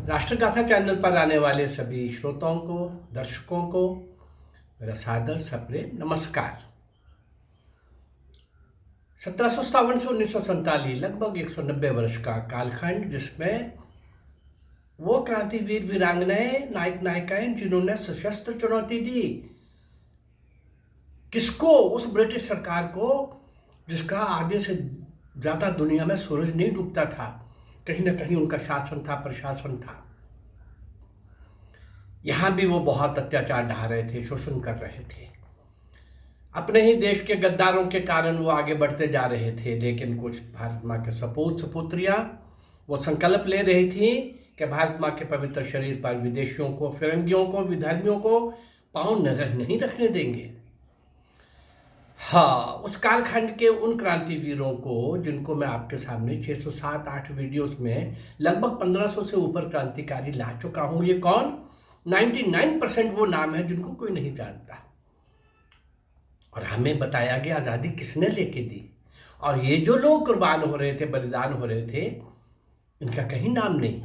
राष्ट्रगाथा channel पर आने वाले सभी श्रोताओं को, दर्शकों को मेरा सादर सप्रेम नमस्कार। 1757 से 1947 लगभग 190 वर्ष का कालखंड, जिसमें वो क्रांतिवीर वीरांगनाएं, नायक नायिकाएं जिन्होंने सशस्त्र चुनौती दी किसको? उस ब्रिटिश सरकार को जिसका आधे से ज़्यादा दुनिया में सूरज नहीं डूबता था। कहीं ना कहीं उनका शासन था, प्रशासन था। यहाँ भी वो बहुत अत्याचार ढा रहे थे, शोषण कर रहे थे। अपने ही देश के गद्दारों के कारण वो आगे बढ़ते जा रहे थे। लेकिन कुछ भारत माँ के सपूत सपुत्रियाँ वो संकल्प ले रही थी कि भारत माँ के पवित्र शरीर पर विदेशियों को, फिरंगियों को, विधर्मियों को पाँव नहीं रखने देंगे। हाँ, उस कालखंड के उन क्रांतिवीरों को, जिनको मैं आपके सामने 607-8 वीडियोस में लगभग 1500 से ऊपर क्रांतिकारी ला चुका हूँ। ये कौन? 99% वो नाम है जिनको कोई नहीं जानता। और हमें बताया गया आज़ादी किसने लेके दी, और ये जो लोग कुर्बान हो रहे थे, बलिदान हो रहे थे, इनका कहीं नाम नहीं।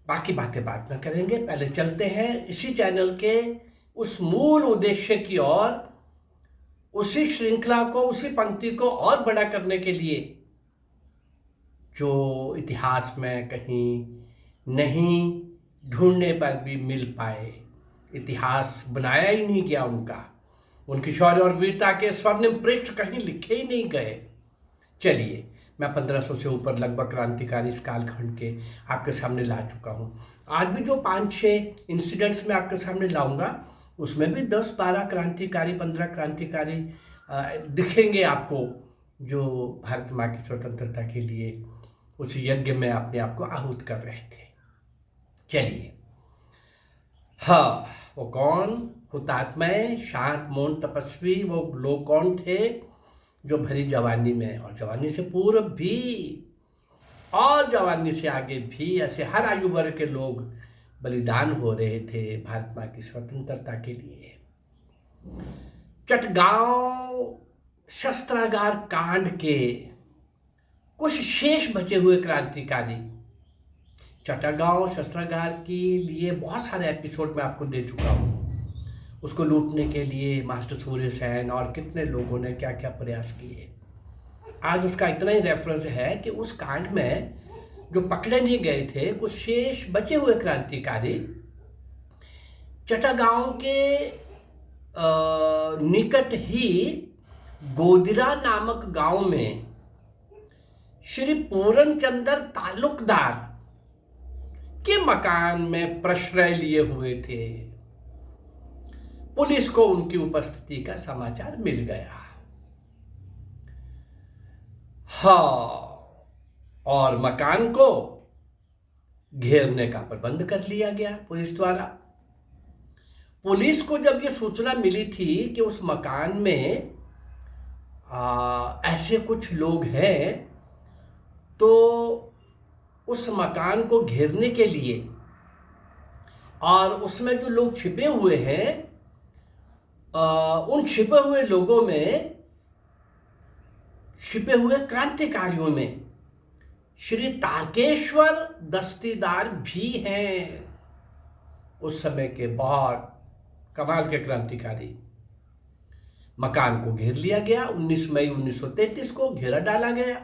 बाकी बातें बात में करेंगे। पहले चलते हैं इसी चैनल के उस मूल उद्देश्य की ओर, उसी श्रृंखला को, उसी पंक्ति को और बड़ा करने के लिए, जो इतिहास में कहीं नहीं ढूंढने पर भी मिल पाए। इतिहास बनाया ही नहीं गया उनका, उनकी शौर्य और वीरता के स्वर्णिम पृष्ठ कहीं लिखे ही नहीं गए। चलिए, मैं 1500 से ऊपर लगभग क्रांतिकारी इस कालखंड के आपके सामने ला चुका हूँ। आज भी जो 5-6 इंसिडेंट्स मैं आपके सामने लाऊंगा, उसमें भी 10-12 क्रांतिकारी, 15 क्रांतिकारी दिखेंगे आपको, जो भारत माँ की स्वतंत्रता के लिए उस यज्ञ में अपने आप को आहूत कर रहे थे। चलिए, हाँ, वो कौन? हुतात्माएं, शांत मौन तपस्वी, वो लोग कौन थे जो भरी जवानी में और जवानी से पूर्व भी और जवानी से आगे भी ऐसे हर आयु वर्ग के लोग बलिदान हो रहे थे भारत माँ की स्वतंत्रता के लिए। चटगांव शस्त्रागार कांड के कुछ शेष बचे हुए क्रांतिकारी। चटगांव शस्त्रागार के लिए बहुत सारे एपिसोड मैं आपको दे चुका हूँ। उसको लूटने के लिए मास्टर सूर्य सेन और कितने लोगों ने क्या क्या प्रयास किए। आज उसका इतना ही रेफरेंस है कि उस कांड में जो पकड़े नहीं गए थे, कुछ शेष बचे हुए क्रांतिकारी चटगांव के निकट ही गोदिरा नामक गांव में श्री पूरन चंद्र तालुकदार के मकान में प्रश्रय लिए हुए थे। पुलिस को उनकी उपस्थिति का समाचार मिल गया। हाँ, और मकान को घेरने का प्रबंध कर लिया गया पुलिस द्वारा। पुलिस को जब ये सूचना मिली थी कि उस मकान में ऐसे कुछ लोग हैं, तो उस मकान को घेरने के लिए और उसमें जो लोग छिपे हुए हैं, उन छिपे हुए लोगों में, छिपे हुए क्रांतिकारियों में श्री तारकेश्वर दस्तीदार भी हैं। उस समय के बहुत कमाल के क्रांतिकारी। मकान को घेर लिया गया। 19 मई 1933 को घेरा डाला गया।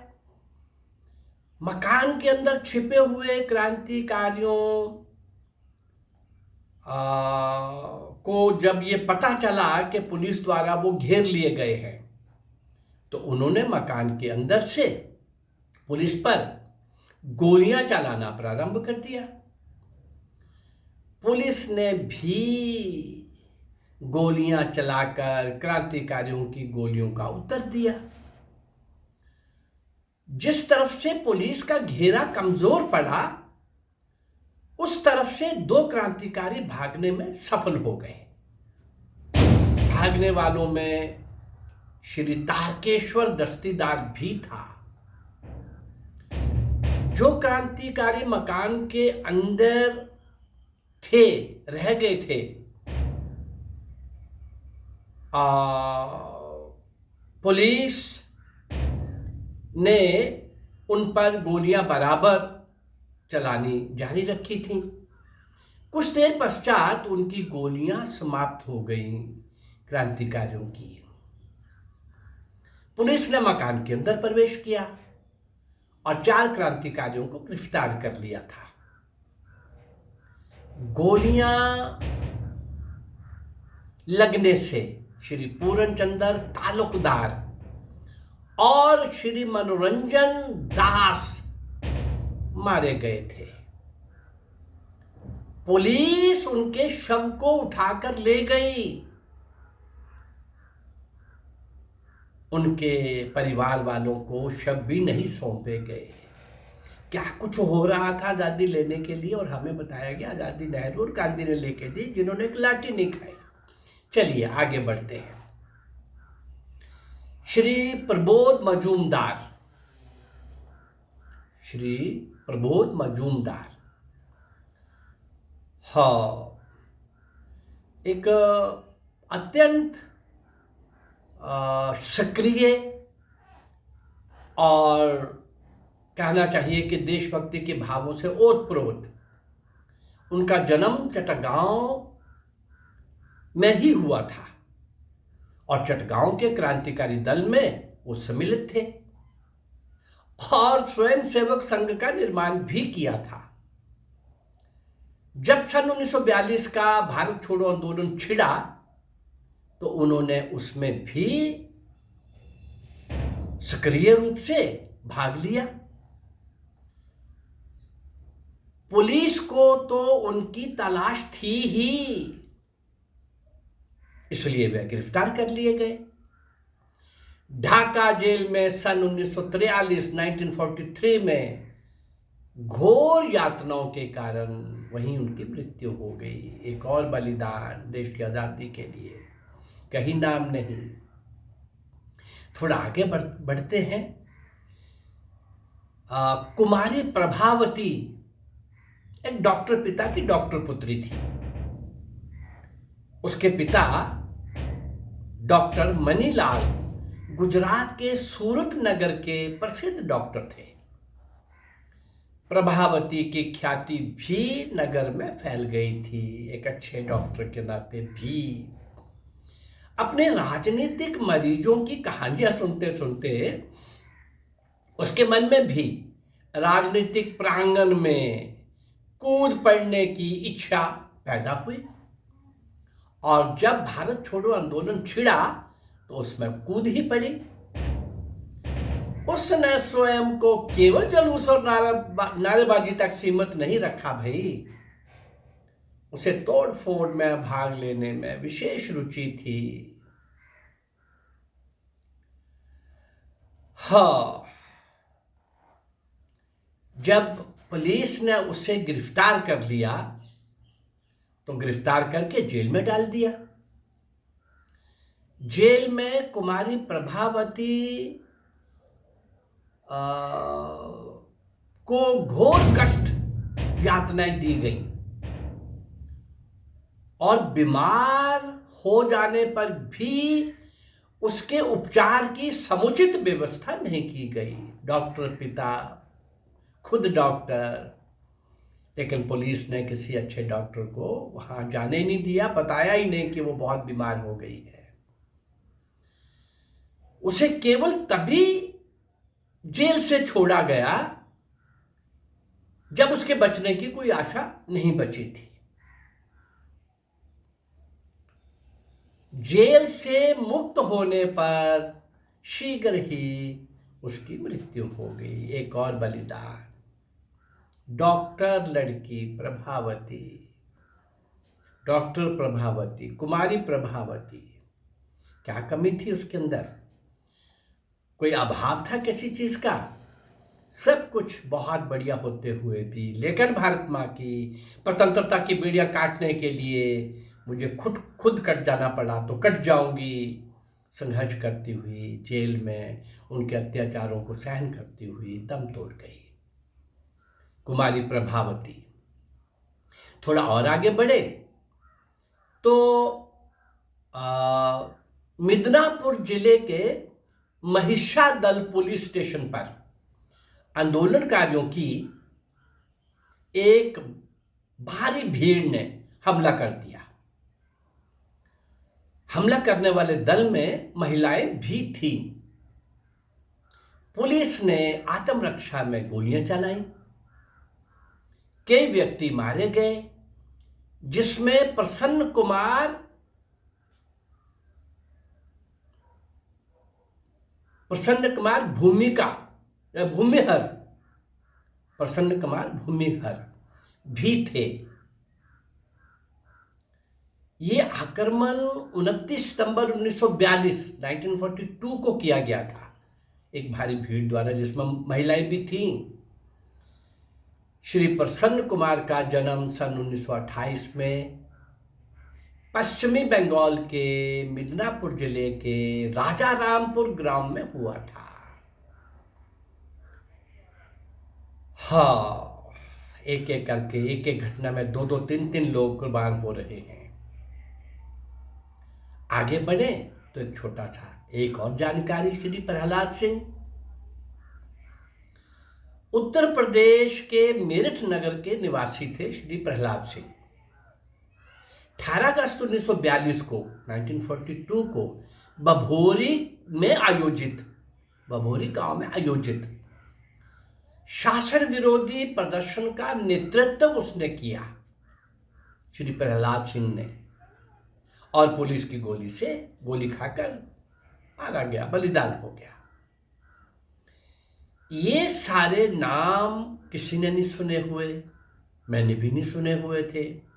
मकान के अंदर छिपे हुए क्रांतिकारियों को जब ये पता चला कि पुलिस द्वारा वो घेर लिए गए हैं, तो उन्होंने मकान के अंदर से पुलिस पर गोलियां चलाना प्रारंभ कर दिया। पुलिस ने भी गोलियां चलाकर क्रांतिकारियों की गोलियों का उत्तर दिया। जिस तरफ से पुलिस का घेरा कमजोर पड़ा, उस तरफ से 2 क्रांतिकारी भागने में सफल हो गए। भागने वालों में श्री तारकेश्वर दस्तीदार भी था। जो क्रांतिकारी मकान के अंदर थे, रह गए थे, पुलिस ने उन पर गोलियां बराबर चलानी जारी रखी थी। कुछ देर पश्चात उनकी गोलियां समाप्त हो गईं क्रांतिकारियों की। पुलिस ने मकान के अंदर प्रवेश किया और 4 क्रांतिकारियों को गिरफ्तार कर लिया था। गोलियां लगने से श्री पूरनचंद्र तालुकदार और श्री मनोरंजन दास मारे गए थे। पुलिस उनके शव को उठाकर ले गई। उनके परिवार वालों को शव भी नहीं सौंपे गए। क्या कुछ हो रहा था आजादी लेने के लिए, और हमें बताया गया आजादी नेहरू और गांधी ने लेके दी, जिन्होंने एक लाठी नहीं खाई। चलिए आगे बढ़ते हैं। श्री प्रबोध मजूमदार, श्री प्रबोध मजूमदार, हाँ, एक अत्यंत सक्रिय और कहना चाहिए कि देशभक्ति के भावों से ओतप्रोत। उनका जन्म चटगांव में ही हुआ था और चटगांव के क्रांतिकारी दल में वो सम्मिलित थे और स्वयंसेवक संघ का निर्माण भी किया था। जब सन 1942 का भारत छोड़ो आंदोलन छिड़ा तो उन्होंने उसमें भी सक्रिय रूप से भाग लिया। पुलिस को तो उनकी तलाश थी ही, इसलिए वे गिरफ्तार कर लिए गए। ढाका जेल में सन 1943 में घोर यातनाओं के कारण वहीं उनकी मृत्यु हो गई। एक और बलिदान देश की आजादी के लिए, कहीं नाम नहीं। थोड़ा आगे बढ़ते हैं। कुमारी प्रभावती एक डॉक्टर पिता की डॉक्टर पुत्री थी। उसके पिता डॉक्टर मनीलाल गुजरात के सूरत नगर के प्रसिद्ध डॉक्टर थे। प्रभावती की ख्याति भी नगर में फैल गई थी, एक अच्छे डॉक्टर के नाते भी। अपने राजनीतिक मरीजों की कहानियां सुनते सुनते उसके मन में भी राजनीतिक प्रांगण में कूद पड़ने की इच्छा पैदा हुई और जब भारत छोड़ो आंदोलन छिड़ा तो उसमें कूद ही पड़ी। उसने स्वयं को केवल जुलूस और नारेबाजी तक सीमित नहीं रखा भाई, उसे तोड़ फोड़ में भाग लेने में विशेष रुचि थी। हाँ, जब पुलिस ने उसे गिरफ्तार कर लिया तो गिरफ्तार करके जेल में डाल दिया। जेल में कुमारी प्रभावती को घोर कष्ट यातनाएं दी गई और बीमार हो जाने पर भी उसके उपचार की समुचित व्यवस्था नहीं की गई। डॉक्टर पिता, खुद डॉक्टर, लेकिन पुलिस ने किसी अच्छे डॉक्टर को वहां जाने नहीं दिया, बताया ही नहीं कि वो बहुत बीमार हो गई है। उसे केवल तभी जेल से छोड़ा गया जब उसके बचने की कोई आशा नहीं बची थी। जेल से मुक्त होने पर शीघ्र ही उसकी मृत्यु हो गई। एक और बलिदान, डॉक्टर लड़की प्रभावती, डॉक्टर प्रभावती, कुमारी प्रभावती, क्या कमी थी उसके अंदर? कोई अभाव था किसी चीज का? सब कुछ बहुत बढ़िया होते हुए भी, लेकिन भारत माँ की स्वतंत्रता की बेड़ियां काटने के लिए मुझे खुद कट जाना पड़ा तो कट जाऊंगी। संघर्ष करती हुई जेल में उनके अत्याचारों को सहन करती हुई दम तोड़ गई कुमारी प्रभावती। थोड़ा और आगे बढ़े तो मिदनापुर जिले के महिषादल पुलिस स्टेशन पर आंदोलनकारियों की एक भारी भीड़ ने हमला कर दिया। हमला करने वाले दल में महिलाएं भी थीं। पुलिस ने आत्मरक्षा में गोलियां चलाई। कई व्यक्ति मारे गए, जिसमें प्रसन्न कुमार भूमिहर प्रसन्न कुमार भूमिहर भी थे। ये आक्रमण 29 सितंबर 1942 को किया गया था, एक भारी भीड़ द्वारा, जिसमें महिलाएं भी थीं। श्री प्रसन्न कुमार का जन्म सन 1928 में पश्चिमी बंगाल के मिदनापुर जिले के राजारामपुर ग्राम में हुआ था। हाँ, एक एक करके एक एक घटना में 2-2, 3-3 लोग कुर्बान हो रहे हैं। आगे बढ़े तो एक छोटा सा एक और जानकारी। श्री प्रहलाद सिंह उत्तर प्रदेश के मेरठ नगर के निवासी थे। श्री प्रहलाद सिंह 18 अगस्त 1942 को 1942 को बभोरी गांव में आयोजित शासन विरोधी प्रदर्शन का नेतृत्व उसने किया, श्री प्रहलाद सिंह ने, और पुलिस की गोली खाकर मारा गया, बलिदान हो गया। ये सारे नाम किसी ने नहीं सुने हुए, मैंने भी नहीं सुने हुए थे।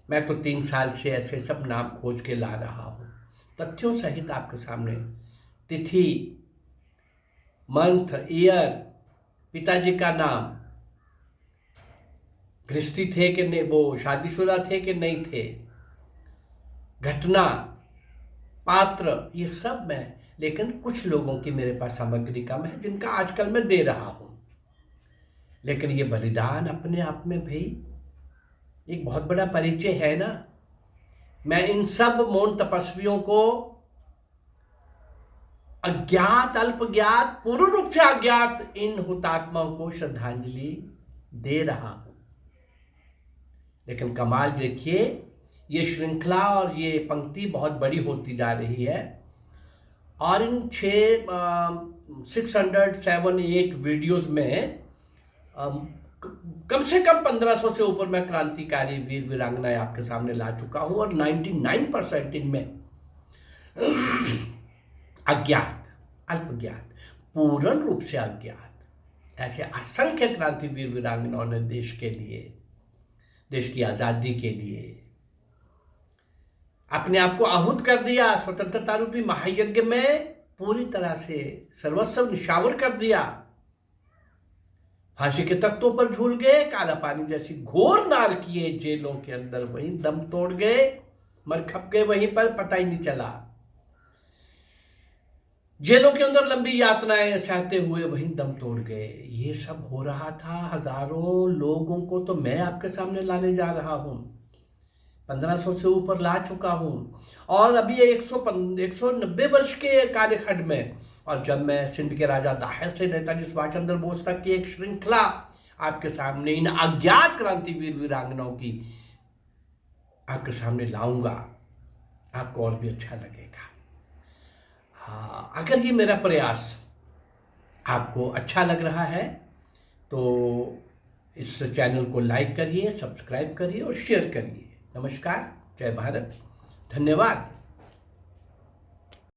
मैं तो 3 साल से ऐसे सब नाम खोज के ला रहा हूं, तथ्यों सहित आपके सामने। तिथि, मंथ, ईयर, पिताजी का नाम, गृहस्थी थे कि नहीं, वो शादीशुदा थे कि नहीं थे, घटना, पात्र, ये सब मैं, लेकिन कुछ लोगों की मेरे पास सामग्री कम है जिनका आजकल मैं दे रहा हूं। लेकिन ये बलिदान अपने आप में भी एक बहुत बड़ा परिचय है ना। मैं इन सब मौन तपस्वियों को, अज्ञात, अल्पज्ञात, पूर्ण रूप से अज्ञात इन हुतात्माओं को श्रद्धांजलि दे रहा हूं। लेकिन कमाल देखिए, ये श्रृंखला और ये पंक्ति बहुत बड़ी होती जा रही है, और इन 607-8 वीडियोस में कम से कम 1500 से ऊपर मैं क्रांतिकारी वीर वीरांगनाएं आपके सामने ला चुका हूं, और 99% इनमें अज्ञात, अल्पज्ञात, पूर्ण रूप से अज्ञात ऐसे असंख्य क्रांति वीर वीरांगनाओं ने देश के लिए, देश की आजादी के लिए अपने आप को आहूत कर दिया। स्वतंत्रता रूपी महायज्ञ में पूरी तरह से सर्वस्व निशावर कर दिया। फांसी के तख्तों पर झूल गए, काला पानी जैसी घोर नारकीय जेलों के अंदर वहीं दम तोड़ गए, मर खप गए वहीं पर, पता ही नहीं चला। जेलों के अंदर लंबी यातनाएं सहते हुए वहीं दम तोड़ गए। ये सब हो रहा था। हजारों लोगों को तो मैं आपके सामने लाने जा रहा हूं, 1500 से ऊपर ला चुका हूं, और अभी 190 वर्ष के कार्यखंड में, और जब मैं सिंध के राजा दाहिर से नेताजी सुभाष चंद्र बोस तक की एक श्रृंखला आपके सामने इन अज्ञात क्रांतिवीर वीरांगनाओं की आपके सामने लाऊंगा, आपको और भी अच्छा लगेगा। अगर ये मेरा प्रयास आपको अच्छा लग रहा है तो इस चैनल को लाइक करिए, सब्सक्राइब करिए और शेयर करिए। नमस्कार, जय भारत, धन्यवाद।